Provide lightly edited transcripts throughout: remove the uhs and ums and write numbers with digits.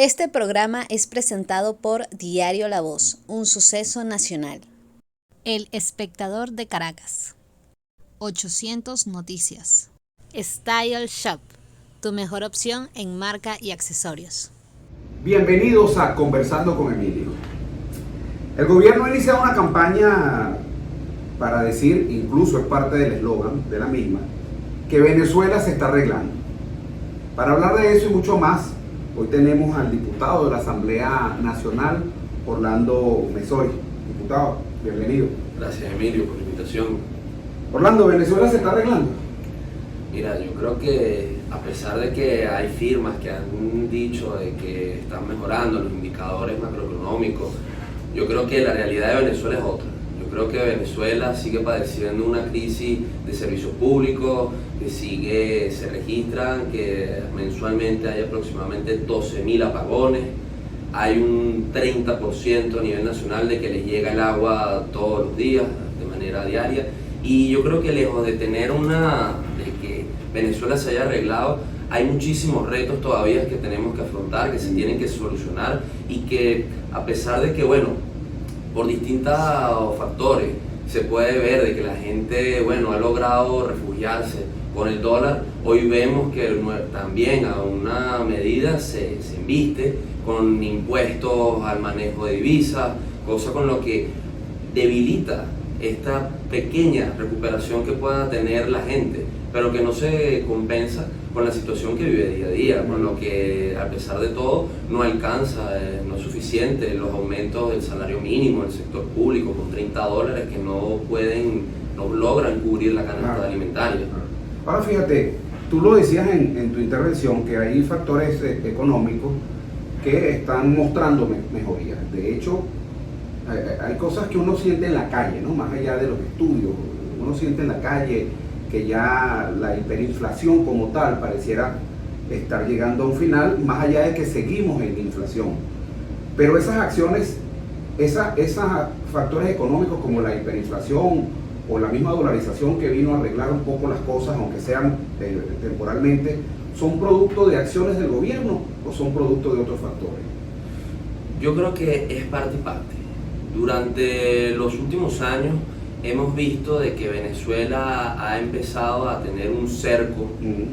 Este programa es presentado por Diario La Voz, un suceso nacional. El Espectador de Caracas. 800 Noticias. Style Shop, tu mejor opción en marca y accesorios. Bienvenidos a Conversando con Emilio. El gobierno ha iniciado una campaña para decir, incluso es parte del eslogan de la misma, que Venezuela se está arreglando. Para hablar de eso y mucho más, hoy tenemos al diputado de la Asamblea Nacional, Orlando Mesoy. Diputado, bienvenido. Gracias, Emilio, por la invitación. Orlando, ¿Venezuela se está arreglando? Mira, yo creo que a pesar de que hay firmas que han dicho de que están mejorando los indicadores macroeconómicos, yo creo que la realidad de Venezuela es otra. Yo creo que Venezuela sigue padeciendo una crisis de servicios públicos, se registran que mensualmente hay aproximadamente 12.000 apagones, hay un 30% a nivel nacional de que les llega el agua todos los días, de manera diaria, y yo creo que lejos de tener de que Venezuela se haya arreglado, hay muchísimos retos todavía que tenemos que afrontar, que se tienen que solucionar, y que a pesar de que, bueno, por distintos factores se puede ver de que la gente, bueno, ha logrado refugiarse con el dólar, hoy vemos que también a una medida se embiste con impuestos al manejo de divisas, cosa con lo que debilita esta pequeña recuperación que pueda tener la gente, pero que no se compensa con la situación que vive día a día, con lo que a pesar de todo no alcanza, no es suficiente los aumentos del salario mínimo del sector público con $30 que no logran cubrir la canasta alimentaria. Ahora fíjate, tú lo decías en tu intervención que hay factores económicos que están mostrando mejorías. De hecho, hay cosas que uno siente en la calle, ¿no? Más allá de los estudios, uno siente en la calle que ya la hiperinflación como tal pareciera estar llegando a un final, más allá de que seguimos en inflación. Pero esas acciones, esos factores económicos como la hiperinflación o la misma dolarización que vino a arreglar un poco las cosas, aunque sean temporalmente, ¿son producto de acciones del gobierno o son producto de otros factores? Yo creo que es parte y parte. Durante los últimos años hemos visto de que Venezuela ha empezado a tener un cerco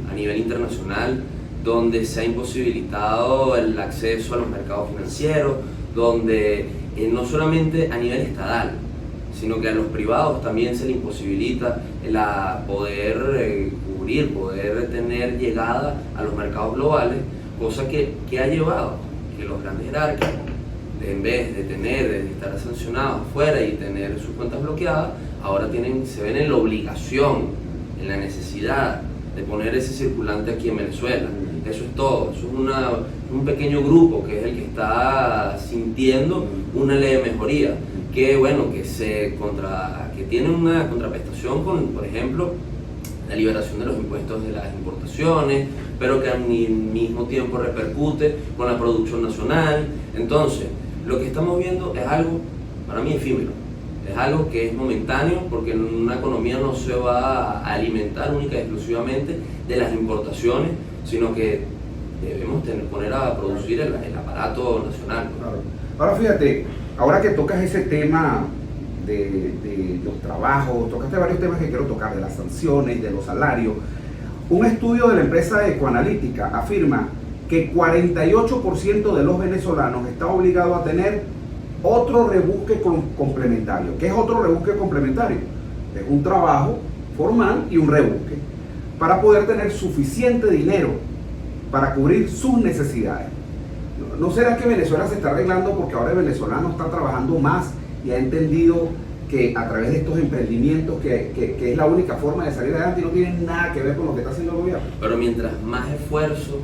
a nivel internacional, donde se ha imposibilitado el acceso a los mercados financieros, donde no solamente a nivel estatal, sino que a los privados también se les imposibilita poder cubrir, poder tener llegada a los mercados globales, cosa que ha llevado que los grandes jerarcas, en vez de estar sancionados afuera y tener sus cuentas bloqueadas, ahora se ven en la obligación, en la necesidad de poner ese circulante aquí en Venezuela. Eso es todo, eso es un pequeño grupo que es el que está sintiendo una leve mejoría, que tiene una contraprestación con, por ejemplo, la liberación de los impuestos de las importaciones, pero que al mismo tiempo repercute con la producción nacional. Entonces, lo que estamos viendo es algo, para mí, efímero. Es algo que es momentáneo, porque una economía no se va a alimentar única y exclusivamente de las importaciones, sino que debemos poner a producir el aparato nacional. Claro. Ahora fíjate, ahora que tocas ese tema de los trabajos, tocaste varios temas que quiero tocar, de las sanciones, de los salarios. Un estudio de la empresa Ecoanalítica afirma que 48% de los venezolanos está obligado a tener otro rebusque complementario. ¿Qué es otro rebusque complementario? Es un trabajo formal y un rebusque para poder tener suficiente dinero para cubrir sus necesidades. ¿No será que Venezuela se está arreglando porque ahora el venezolano está trabajando más y ha entendido que a través de estos emprendimientos que es la única forma de salir adelante y no tiene nada que ver con lo que está haciendo el gobierno? Pero mientras más esfuerzo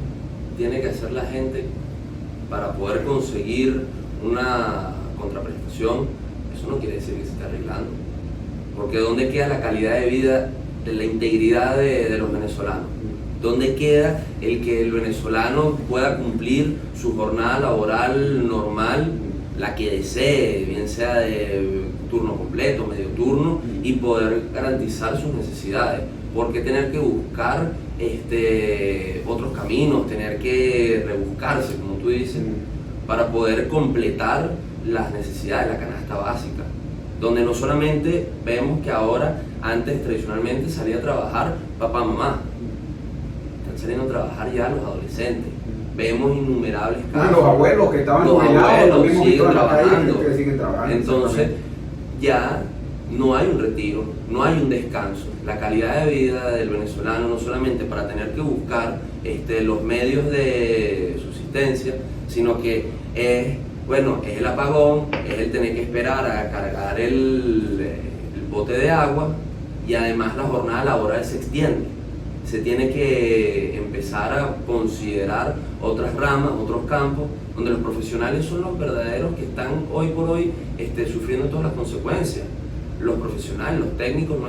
tiene que hacer la gente para poder conseguir una contraprestación, eso no quiere decir que se esté arreglando. Porque ¿dónde queda la calidad de vida, de la integridad de los venezolanos? ¿Dónde queda el que el venezolano pueda cumplir su jornada laboral normal, la que desee, bien sea de turno completo, medio turno, y poder garantizar sus necesidades? ¿Por qué tener que buscar otros caminos, tener que rebuscarse, como tú dices, para poder completar las necesidades de la canasta básica, donde no solamente vemos que ahora, antes tradicionalmente salía a trabajar papá, mamá, están saliendo a trabajar ya los adolescentes. Vemos innumerables casos. Los abuelos que estaban los abuelos siguen trabajando. Siguen trabajando. Entonces, ya no hay un retiro, no hay un descanso. La calidad de vida del venezolano, no solamente para tener que buscar los medios de subsistencia, sino que es el apagón, es el tener que esperar a cargar el bote de agua, y además la jornada laboral se extiende. Se tiene que empezar a considerar otras ramas, otros campos, donde los profesionales son los verdaderos que están hoy por hoy sufriendo todas las consecuencias. Los profesionales, los técnicos no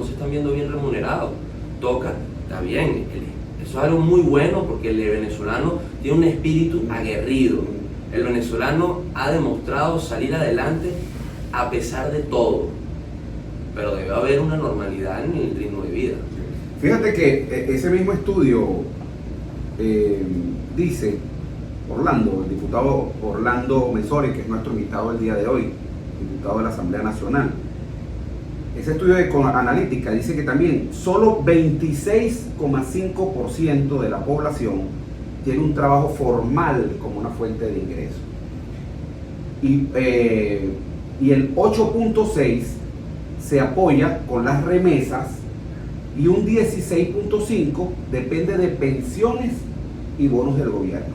se están viendo bien remunerados. Está bien, eso es algo muy bueno, porque el venezolano tiene un espíritu aguerrido. El venezolano ha demostrado salir adelante a pesar de todo, pero debe haber una normalidad en el ritmo de vida. Fíjate que ese mismo estudio dice, el diputado Orlando Mesori, que es nuestro invitado el día de hoy, diputado de la Asamblea Nacional, ese estudio de Analítica dice que también solo 26,5% de la población tiene un trabajo formal como una fuente de ingreso. Y el 8,6% se apoya con las remesas, y un 16,5% depende de pensiones y bonos del gobierno.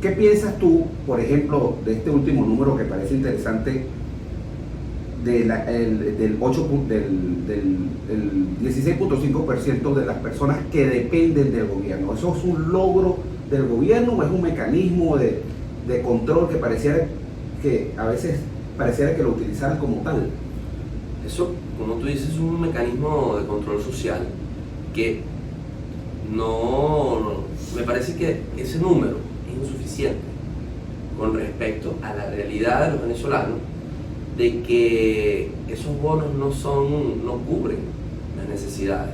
¿Qué piensas tú, por ejemplo, de este último número que parece interesante, del 16,5% de las personas que dependen del gobierno? ¿Eso es un logro del gobierno o es un mecanismo de control que a veces pareciera que lo utilizaran como tal? Eso, como tú dices, es un mecanismo de control social que me parece que ese número es insuficiente con respecto a la realidad de los venezolanos, de que esos bonos no cubren las necesidades.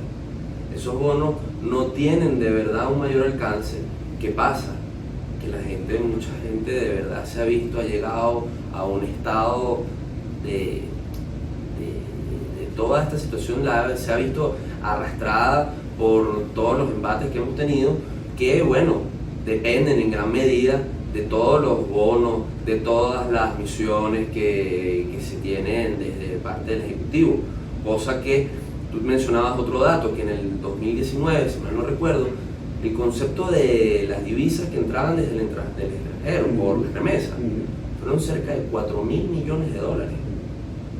Esos bonos no tienen de verdad un mayor alcance. ¿Qué pasa? Que mucha gente de verdad se ha llegado a un estado de toda esta situación, se ha visto arrastrada por todos los embates que hemos tenido, que dependen en gran medida de todos los bonos, de todas las misiones que se tienen desde parte del Ejecutivo. Cosa que tú mencionabas otro dato, que en el 2019, si mal no recuerdo, el concepto de las divisas que entraban desde el extranjero por las remesas fueron cerca de 4.000 millones de dólares.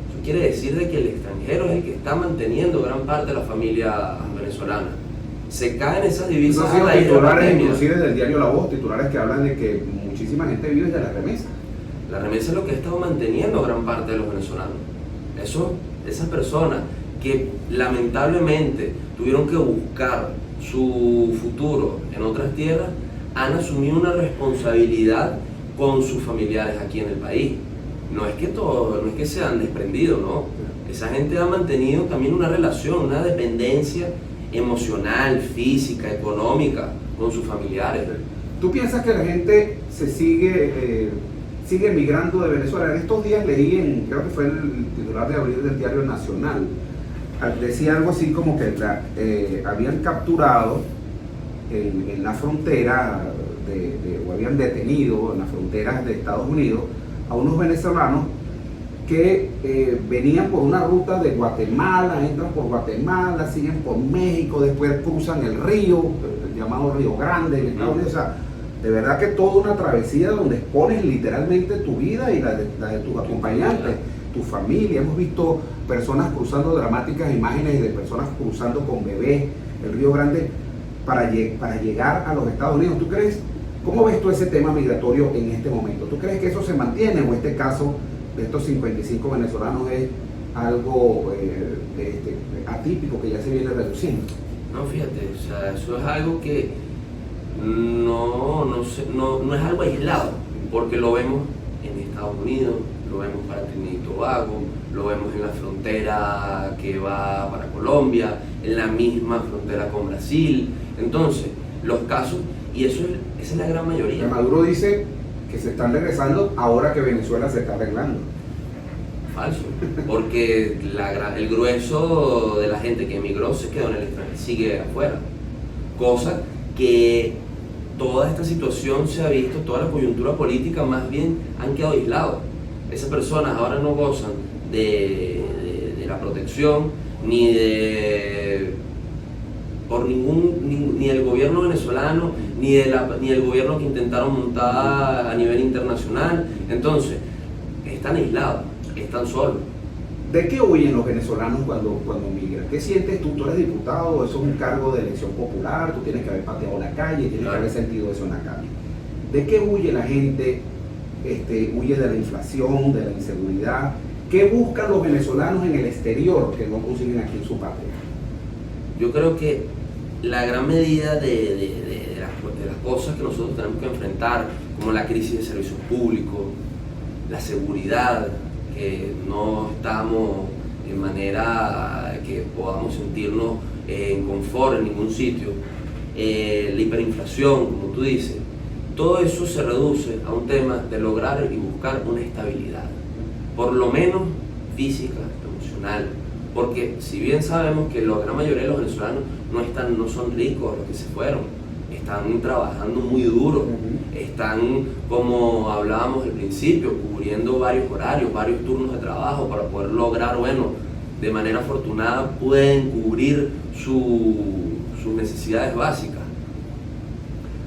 Eso quiere decir de que el extranjero es el que está manteniendo gran parte de la familia venezolana. Se caen esas divisas. Esos son titulares inclusive del diario La Voz, titulares que hablan de que muchísima gente vive de la remesa. La remesa es lo que ha estado manteniendo a gran parte de los venezolanos. Esas personas que lamentablemente tuvieron que buscar su futuro en otras tierras, han asumido una responsabilidad con sus familiares aquí en el país. No es que se han desprendido, no. Esa gente ha mantenido también una relación, una dependencia emocional, física, económica con sus familiares. ¿Tú piensas que la gente se sigue emigrando de Venezuela? En estos días leí, creo que fue el titular de abril del Diario Nacional, decía algo así como que habían capturado en la frontera o habían detenido en las fronteras de Estados Unidos a unos venezolanos que venían por una ruta de Guatemala, entran por Guatemala, siguen por México, después cruzan el río, el llamado Río Grande en Estados Unidos. O sea, de verdad que toda una travesía donde expones literalmente tu vida y la de tus acompañantes, tu familia. Hemos visto personas cruzando, dramáticas imágenes de personas cruzando con bebés el Río Grande para llegar a los Estados Unidos. ¿Tú crees? ¿Cómo ves tú ese tema migratorio en este momento? ¿Tú crees que eso se mantiene o este caso de estos 55 venezolanos es algo atípico que ya se viene reduciendo? No, fíjate, o sea, eso es algo que no es algo aislado, porque lo vemos en Estados Unidos, lo vemos para Trinidad y Tobago, lo vemos en la frontera que va para Colombia, en la misma frontera con Brasil. Entonces, los casos, Y esa es la gran mayoría. Maduro dice que se están regresando ahora que Venezuela se está arreglando. Falso, porque el grueso de la gente que emigró se quedó en el extranjero, sigue afuera. Cosa que toda esta situación se ha visto, toda la coyuntura política más bien han quedado aislados. Esas personas ahora no gozan de la protección ni por ni el gobierno venezolano ni el gobierno que intentaron montar a nivel internacional. Entonces, están aislados, están solos. ¿De qué huyen los venezolanos cuando migran? ¿Qué sientes tú? Tú eres diputado, eso es un cargo de elección popular, tú tienes que haber pateado la calle, tienes que haber sentido eso en la calle. ¿De qué huye la gente? Huye de la inflación, de la inseguridad. ¿Qué buscan los venezolanos en el exterior que no consiguen aquí en su patria? Yo creo que la gran medida de las cosas que nosotros tenemos que enfrentar, como la crisis de servicios públicos, la seguridad, que no estamos de manera que podamos sentirnos en confort en ningún sitio, la hiperinflación, como tú dices, todo eso se reduce a un tema de lograr y buscar una estabilidad, por lo menos física, emocional, porque si bien sabemos que la gran mayoría de los venezolanos no son ricos los que se fueron, están trabajando muy duro, están, como hablábamos al principio, cubriendo varios horarios, varios turnos de trabajo para poder lograr, de manera afortunada pueden cubrir sus necesidades básicas,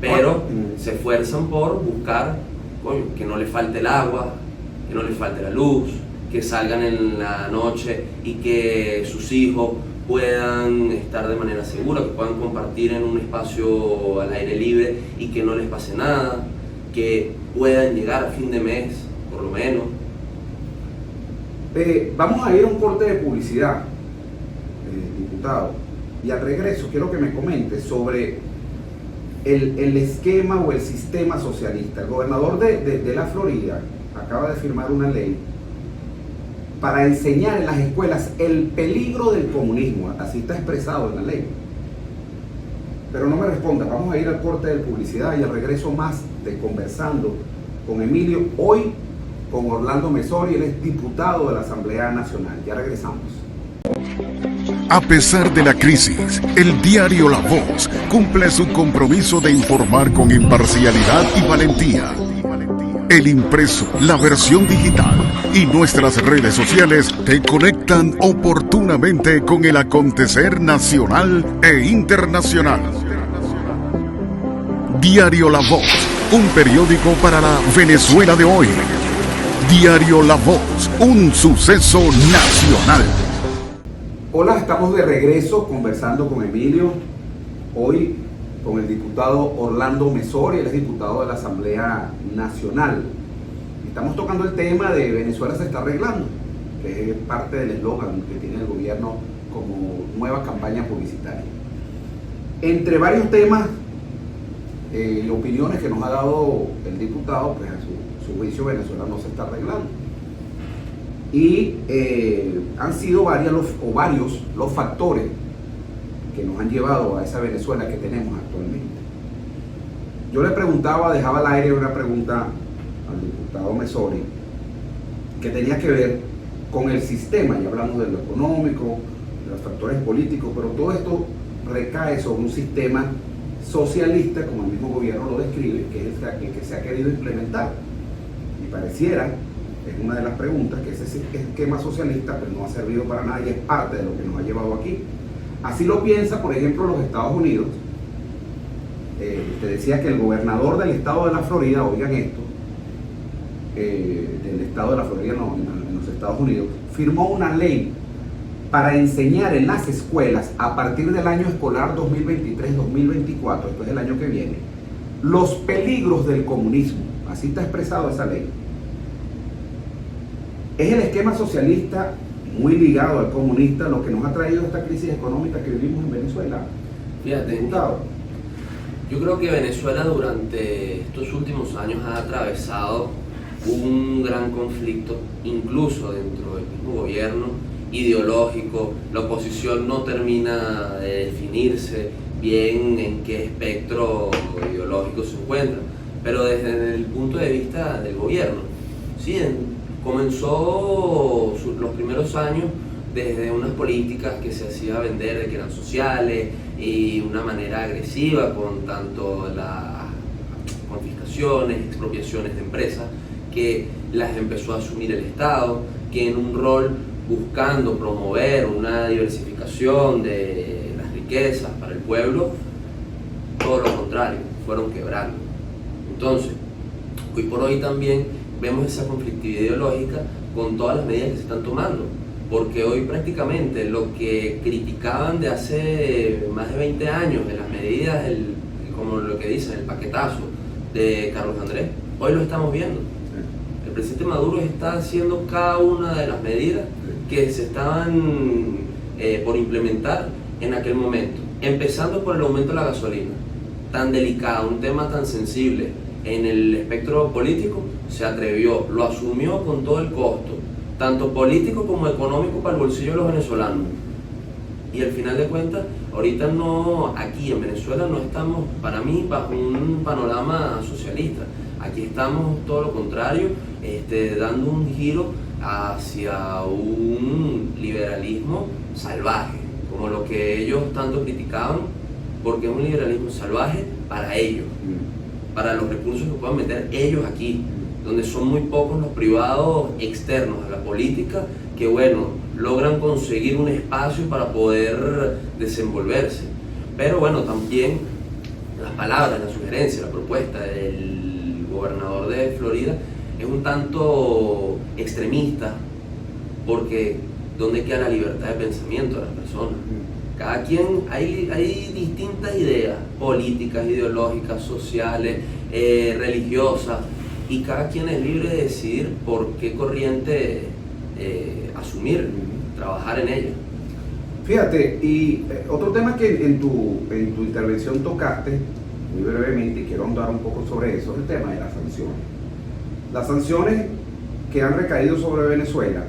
pero se esfuerzan por buscar que no les falte el agua, que no les falte la luz, que salgan en la noche y que sus hijos puedan estar de manera segura, que puedan compartir en un espacio al aire libre y que no les pase nada, que puedan llegar a fin de mes, por lo menos. Vamos a ir a un corte de publicidad, diputado, y al regreso quiero que me comentes sobre el esquema o el sistema socialista. El gobernador de la Florida acaba de firmar una ley para enseñar en las escuelas el peligro del comunismo, así está expresado en la ley. Pero no me responda, vamos a ir al corte de publicidad y al regreso más de Conversando con Emilio, hoy con Orlando Mesori, él es diputado de la Asamblea Nacional. Ya regresamos. A pesar de la crisis, el diario La Voz cumple su compromiso de informar con imparcialidad y valentía. El impreso, la versión digital y nuestras redes sociales te conectan oportunamente con el acontecer nacional e internacional. Diario La Voz, un periódico para la Venezuela de hoy. Diario La Voz, un suceso nacional. Hola, estamos de regreso conversando con Emilio, hoy con el diputado Orlando Mesori, él es diputado de la Asamblea Nacional. Estamos tocando el tema de Venezuela se está arreglando, que es parte del eslogan que tiene el gobierno como nueva campaña publicitaria. Entre varios temas y opiniones que nos ha dado el diputado, pues a su juicio Venezuela no se está arreglando. Y han sido varios los factores que nos han llevado a esa Venezuela que tenemos actualmente. Yo le preguntaba, dejaba al aire una pregunta al diputado Mesori que tenía que ver con el sistema, ya hablamos de lo económico, de los factores políticos, pero todo esto recae sobre un sistema socialista, como el mismo gobierno lo describe, que es el que se ha querido implementar. Y pareciera, es una de las preguntas, que ese esquema socialista pues, no ha servido para nada y es parte de lo que nos ha llevado aquí. Así lo piensa, por ejemplo, los Estados Unidos. Te decía que el gobernador del estado de la Florida, oigan esto, del estado de la Florida, no, en los Estados Unidos, firmó una ley para enseñar en las escuelas a partir del año escolar 2023-2024, esto es el año que viene, los peligros del comunismo. Así está expresado esa ley. Es el esquema socialista muy ligado al comunista lo que nos ha traído esta crisis económica que vivimos en Venezuela. Fíjate, diputado. Yo creo que Venezuela durante estos últimos años ha atravesado un gran conflicto, incluso dentro del mismo gobierno ideológico. La oposición no termina de definirse bien en qué espectro ideológico se encuentra, pero desde el punto de vista del gobierno, ¿sí? Comenzó los primeros años desde unas políticas que se hacía vender de que eran sociales y una manera agresiva con tanto las confiscaciones, expropiaciones de empresas, que las empezó a asumir el Estado, que en un rol buscando promover una diversificación de las riquezas para el pueblo, todo lo contrario, fueron quebrando. Entonces, hoy por hoy también vemos esa conflictividad ideológica con todas las medidas que se están tomando, porque hoy prácticamente lo que criticaban de hace más de 20 años, de las medidas, como lo que dicen, el paquetazo de Carlos Andrés, hoy lo estamos viendo. El presidente Maduro está haciendo cada una de las medidas que se estaban por implementar en aquel momento, empezando por el aumento de la gasolina, tan delicado, un tema tan sensible en el espectro político, se atrevió, lo asumió con todo el costo, tanto político como económico para el bolsillo de los venezolanos. Y al final de cuentas, ahorita no, aquí en Venezuela no estamos, para mí, bajo un panorama socialista. Aquí estamos todo lo contrario, dando un giro hacia un liberalismo salvaje, como lo que ellos tanto criticaban, porque es un liberalismo salvaje para ellos, para los recursos que puedan meter ellos aquí, donde son muy pocos los privados externos a la política que, bueno, logran conseguir un espacio para poder desenvolverse. Pero bueno, también las palabras, la sugerencia, la propuesta del gobernador de Florida es un tanto extremista, porque ¿dónde queda la libertad de pensamiento de las personas? Cada quien, hay distintas ideas políticas, ideológicas, sociales, religiosas, y cada quien es libre de decidir por qué corriente asumir, trabajar en ella. Fíjate, y otro tema que en tu intervención tocaste muy brevemente, y quiero ahondar un poco sobre eso, es el tema de las sanciones. Las sanciones que han recaído sobre Venezuela,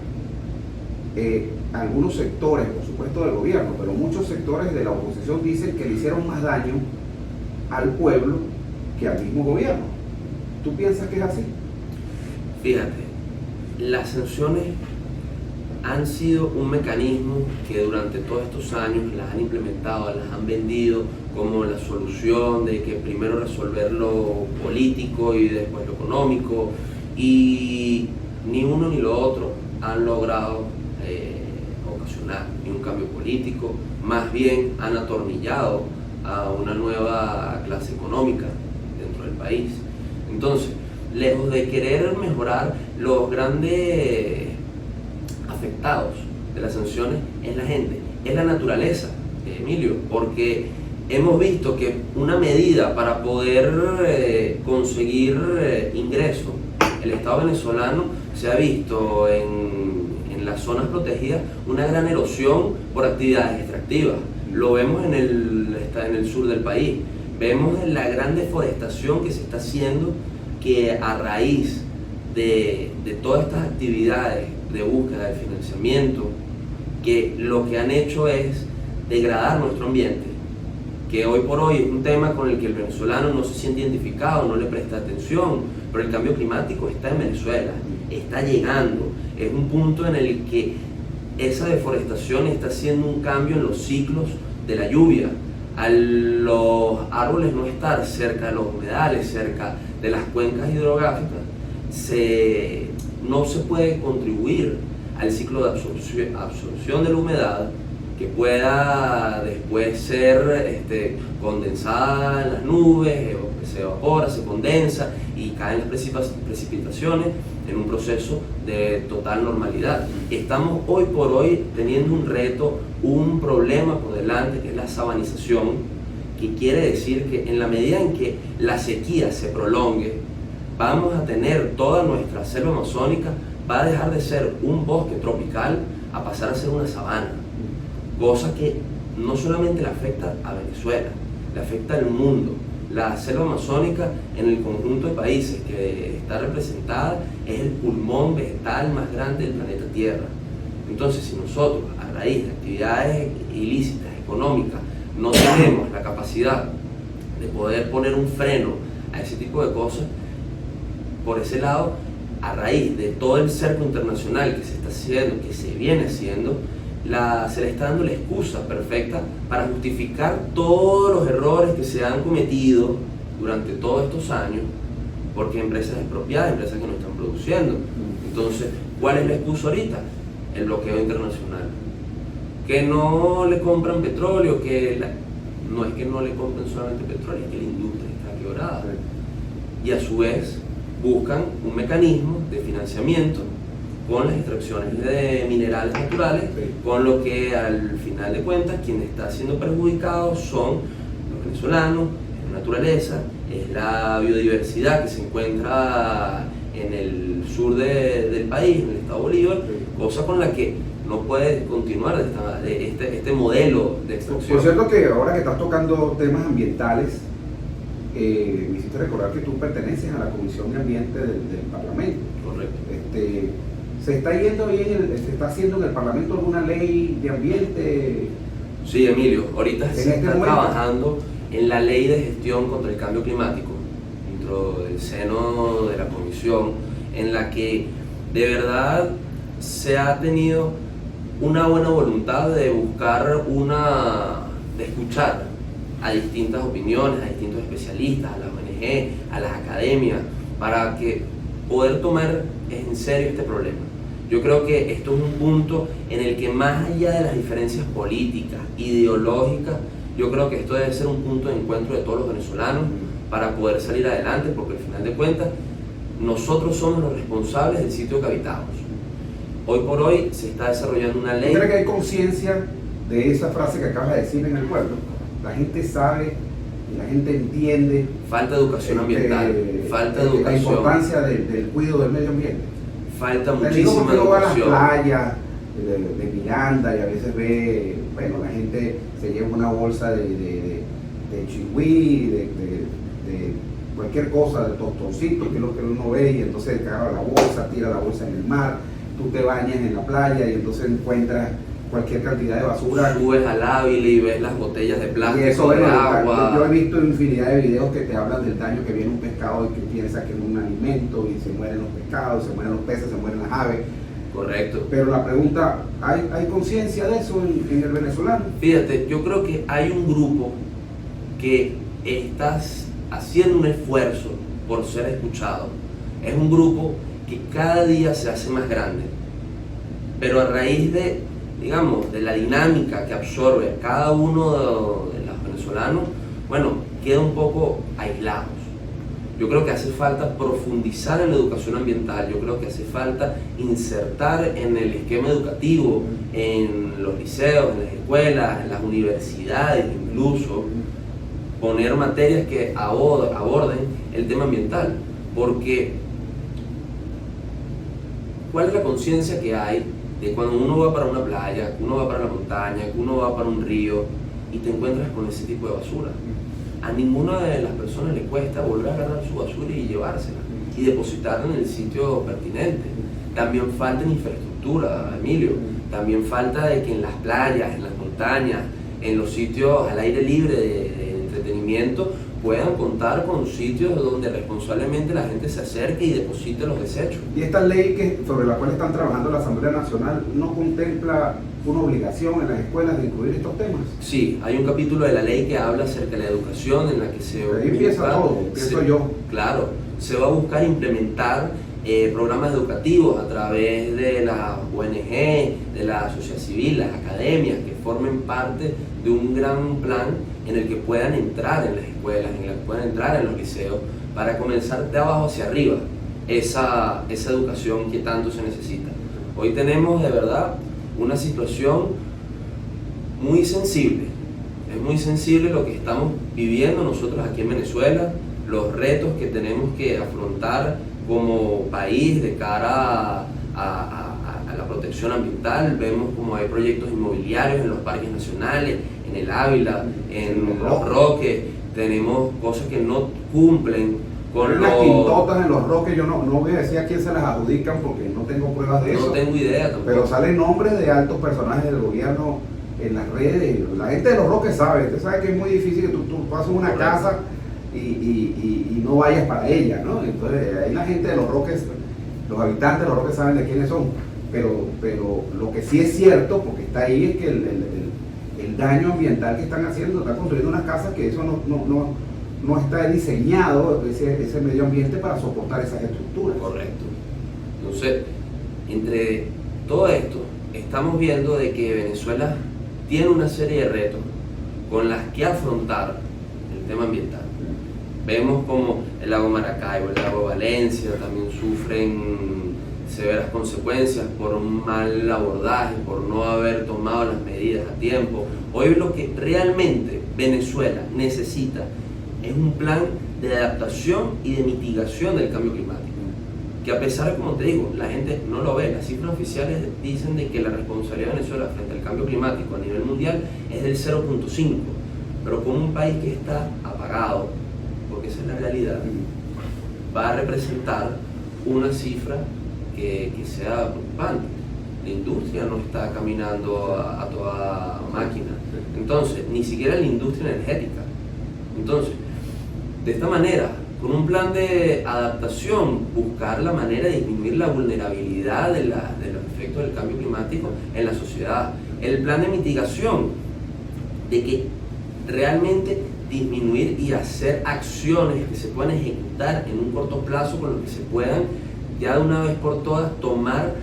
algunos sectores, por supuesto del gobierno, pero muchos sectores de la oposición dicen que le hicieron más daño al pueblo que al mismo gobierno. ¿Tú piensas que es así? Fíjate, las sanciones han sido un mecanismo que durante todos estos años las han implementado, las han vendido como la solución de que primero resolver lo político y después lo económico, y ni uno ni lo otro han logrado ocasionar ni un cambio político, más bien han atornillado a una nueva clase económica dentro del país. Entonces, lejos de querer mejorar, los grandes afectados de las sanciones es la gente, es la naturaleza, Emilio, porque hemos visto que una medida para poder conseguir ingresos, el Estado venezolano se ha visto en las zonas protegidas una gran erosión por actividades extractivas. Lo vemos en el sur del país. Vemos la gran deforestación que se está haciendo, que a raíz de todas estas actividades de búsqueda de financiamiento, que lo que han hecho es degradar nuestro ambiente, que hoy por hoy es un tema con el que el venezolano no se siente identificado, no le presta atención, pero el cambio climático está en Venezuela, está llegando, es un punto en el que esa deforestación está haciendo un cambio en los ciclos de la lluvia. A los árboles no estar cerca de los humedales, cerca de las cuencas hidrográficas, no se puede contribuir al ciclo de absorción de la humedad, que pueda después ser condensada en las nubes, o que se evapora, se condensa y caen las precipitaciones en un proceso de total normalidad. Estamos hoy por hoy teniendo un reto, un problema por delante, que es la sabanización, que quiere decir que en la medida en que la sequía se prolongue, vamos a tener toda nuestra selva amazónica, va a dejar de ser un bosque tropical a pasar a ser una sabana, cosa que no solamente le afecta a Venezuela, le afecta al mundo. La selva amazónica en el conjunto de países que está representada es el pulmón vegetal más grande del planeta Tierra. Entonces, si nosotros, a raíz de actividades ilícitas, económicas, no tenemos la capacidad de poder poner un freno a ese tipo de cosas, por ese lado, a raíz de todo el cerco internacional que se está haciendo, que se viene haciendo, se le está dando la excusa perfecta para justificar todos los errores que se han cometido durante todos estos años, porque empresas expropiadas, empresas que no están produciendo. Entonces, ¿cuál es la excusa ahorita? El bloqueo internacional. Que no le compran petróleo, no es que no le compren solamente petróleo, es que la industria está quebrada. Y a su vez buscan un mecanismo de financiamiento con las extracciones de minerales naturales, con lo que al final de cuentas quien está siendo perjudicado son los venezolanos, es la naturaleza, es la biodiversidad que se encuentra en el sur del país, en el estado Bolívar, cosa con la que no puede continuar este modelo de extracción. Por cierto que ahora que estás tocando temas ambientales, me hiciste recordar que tú perteneces a la Comisión de Ambiente del Parlamento. Correcto. ¿Se está yendo bien, se está haciendo en el Parlamento alguna ley de ambiente? Sí, Emilio, ahorita se está momento trabajando en la ley de gestión contra el cambio climático, dentro del seno de la comisión, en la que de verdad se ha tenido una buena voluntad de buscar de escuchar a distintas opiniones, a distintos especialistas, a las ONG, a las academias, para que poder tomar en serio este problema. Yo creo que esto es un punto en el que, más allá de las diferencias políticas, ideológicas, yo creo que esto debe ser un punto de encuentro de todos los venezolanos para poder salir adelante, porque al final de cuentas nosotros somos los responsables del sitio que habitamos. Hoy por hoy se está desarrollando una ley. ¿Crees que hay conciencia de esa frase que acabas de decir en el pueblo? La gente sabe, la gente entiende. Falta educación ambiental, falta educación. La importancia del cuidado del medio ambiente. Falta muchísima muchísima educación. Uno va a las educación. playas de Miranda y a veces ve, bueno, la gente se lleva una bolsa de chigüí, de cualquier cosa, de tostoncito, que es lo que uno ve, y entonces agarra la bolsa, tira la bolsa en el mar, tú te bañas en la playa y entonces encuentras cualquier cantidad de basura. Subes al Ávila y ves las botellas de plástico, Y eso, de bueno, agua. yo he visto infinidad de videos que te hablan del daño que viene un pescado y que piensa que es un alimento y se mueren los pescados, se mueren los peces, se mueren las aves. Correcto. Pero la pregunta, ¿hay conciencia de eso en el venezolano? Fíjate, yo creo que hay un grupo que está haciendo un esfuerzo por ser escuchado. Es un grupo que cada día se hace más grande, pero a raíz de, digamos, de la dinámica que absorbe cada uno de los venezolanos, bueno, queda un poco aislados. Yo creo que hace falta profundizar en la educación ambiental, yo creo que hace falta insertar en el esquema educativo, en los liceos, en las escuelas, en las universidades incluso, poner materias que aborden el tema ambiental, porque ¿cuál es la conciencia que hay de cuando uno va para una playa, que uno va para la montaña, que uno va para un río y te encuentras con ese tipo de basura? A ninguna de las personas le cuesta volver a agarrar su basura y llevársela y depositarla en el sitio pertinente. También falta en infraestructura, Emilio. También falta de que en las playas, en las montañas, en los sitios al aire libre de entretenimiento puedan contar con sitios donde responsablemente la gente se acerque y deposite los desechos. Y esta ley sobre la cual están trabajando la Asamblea Nacional no contempla una obligación en las escuelas de incluir estos temas. Sí, hay un capítulo de la ley que habla acerca de la educación, en la que Ahí empieza todo, pienso yo. Claro, se va a buscar implementar programas educativos a través de la ONG, de la sociedad civil, las academias, que formen parte de un gran plan en el que puedan entrar en las escuelas, en el que puedan entrar en los liceos, para comenzar de abajo hacia arriba esa educación que tanto se necesita. Hoy tenemos de verdad una situación muy sensible, es muy sensible lo que estamos viviendo nosotros aquí en Venezuela, los retos que tenemos que afrontar como país de cara a la protección ambiental. Vemos como hay proyectos inmobiliarios en los parques nacionales, en el Ávila, en Los Roques, tenemos cosas que no cumplen con las quintotas en Los Roques. Yo no voy a decir a quién se las adjudican porque no tengo pruebas de eso. No tengo idea tampoco. Pero salen nombres de altos personajes del gobierno en las redes. La gente de Los Roques sabe, usted sabe que es muy difícil que tú pases una casa y no vayas para ella, ¿no? Entonces ahí la gente de Los Roques, los habitantes de Los Roques saben de quiénes son, pero lo que sí es cierto, porque está ahí, es que el daño ambiental que están haciendo, están construyendo unas casas que eso no está diseñado, ese medio ambiente para soportar esas estructuras. Correcto. Entonces, entre todo esto, estamos viendo de que Venezuela tiene una serie de retos con las que afrontar el tema ambiental. Vemos como el lago Maracaibo, el lago Valencia también sufren severas consecuencias por un mal abordaje, por no haber tomado las medidas a tiempo. Hoy lo que realmente Venezuela necesita es un plan de adaptación y de mitigación del cambio climático, que a pesar de, como te digo, la gente no lo ve, las cifras oficiales dicen de que la responsabilidad de Venezuela frente al cambio climático a nivel mundial es del 0.5, pero con un país que está apagado, porque esa es la realidad, va a representar una cifra que sea preocupante. La industria no está caminando a toda máquina, entonces, ni siquiera la industria energética. Entonces, de esta manera, con un plan de adaptación, buscar la manera de disminuir la vulnerabilidad de los efectos del cambio climático en la sociedad. El plan de mitigación, de que realmente disminuir y hacer acciones que se puedan ejecutar en un corto plazo, con lo que se puedan ya de una vez por todas tomar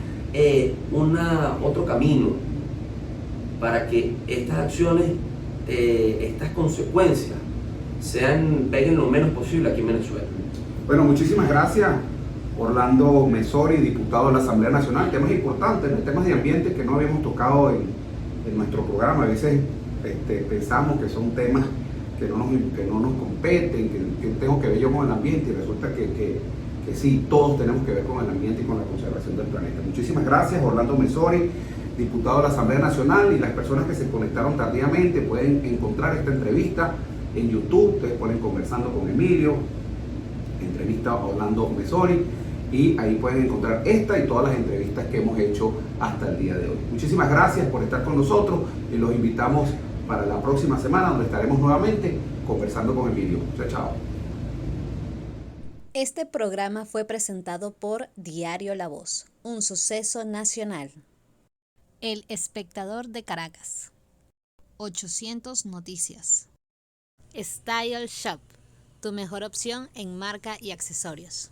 otro camino para que estas acciones, estas consecuencias, peguen lo menos posible aquí en Venezuela. Bueno, muchísimas gracias, Orlando Mesori, diputado de la Asamblea Nacional. Temas importantes, ¿no? Temas de ambiente que no habíamos tocado en nuestro programa. A veces pensamos que son temas que no nos competen, que tengo que ver yo con el ambiente, y resulta que sí, todos tenemos que ver con el ambiente y con la conservación del planeta. Muchísimas gracias, Orlando Mesori, diputado de la Asamblea Nacional, y las personas que se conectaron tardíamente pueden encontrar esta entrevista en YouTube. Ustedes ponen Conversando con Emilio, entrevista a Orlando Mesori, y ahí pueden encontrar esta y todas las entrevistas que hemos hecho hasta el día de hoy. Muchísimas gracias por estar con nosotros y los invitamos para la próxima semana, donde estaremos nuevamente conversando con Emilio. Chao, chao. Este programa fue presentado por Diario La Voz, un suceso nacional. El Espectador de Caracas. 800 Noticias. Style Shop, tu mejor opción en marca y accesorios.